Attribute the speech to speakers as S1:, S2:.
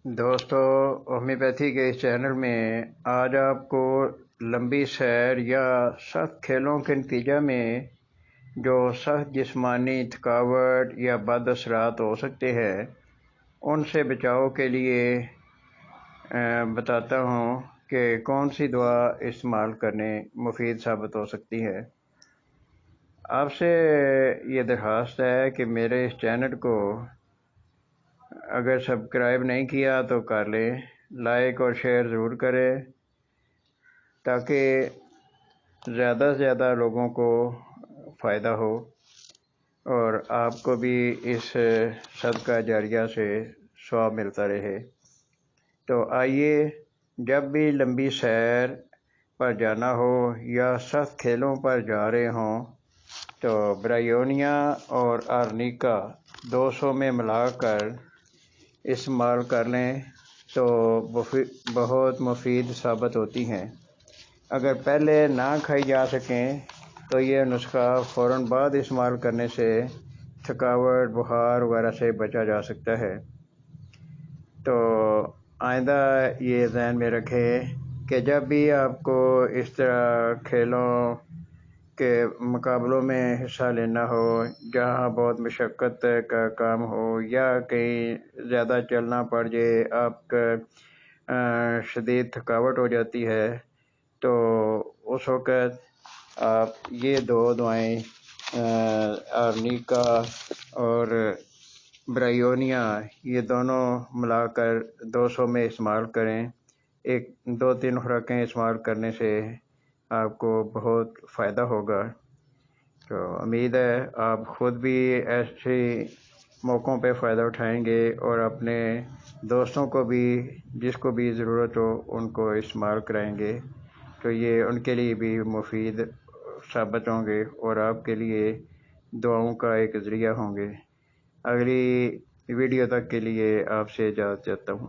S1: دوستو، ہومیوپیتھی کے اس چینل میں آج آپ کو لمبی سیر یا سخت کھیلوں کے نتیجہ میں جو سخت جسمانی تھکاوٹ یا بد اثرات ہو سکتے ہیں ان سے بچاؤ کے لیے بتاتا ہوں کہ کون سی دوا استعمال کرنے مفید ثابت ہو سکتی ہے۔ آپ سے یہ درخواست ہے کہ میرے اس چینل کو اگر سبسکرائب نہیں کیا تو کر لیں، لائک اور شیئر ضرور کریں تاکہ زیادہ سے زیادہ لوگوں کو فائدہ ہو اور آپ کو بھی اس صدقہ جاریہ سے ثواب ملتا رہے۔ تو آئیے، جب بھی لمبی سیر پر جانا ہو یا سخت کھیلوں پر جا رہے ہوں تو برائیونیا اور آرنیکا 200 میں ملا کر استعمال کر لیں تو بہت مفید ثابت ہوتی ہیں۔ اگر پہلے نہ کھائی جا سکیں تو یہ نسخہ فوراً بعد استعمال کرنے سے تھکاوٹ، بخار وغیرہ سے بچا جا سکتا ہے۔ تو آئندہ یہ ذہن میں رکھیں کہ جب بھی آپ کو اس طرح کھیلوں کے مقابلوں میں حصہ لینا ہو جہاں بہت مشقت کا کام ہو یا کہیں زیادہ چلنا پڑ جائے، آپ کا شدید تھکاوٹ ہو جاتی ہے، تو اس وقت آپ یہ دو دوائیں آرنیکا اور برائیونیا یہ دونوں ملا کر 200 میں استعمال کریں۔ 2-3 خوراکیں استعمال کرنے سے آپ کو بہت فائدہ ہوگا۔ تو امید ہے آپ خود بھی ایسے موقعوں پہ فائدہ اٹھائیں گے اور اپنے دوستوں کو بھی، جس کو بھی ضرورت ہو، ان کو استعمال کرائیں گے، تو یہ ان کے لیے بھی مفید ثابت ہوں گے اور آپ کے لیے دعاؤں کا ایک ذریعہ ہوں گے۔ اگلی ویڈیو تک کے لیے آپ سے اجازت چاہتا ہوں۔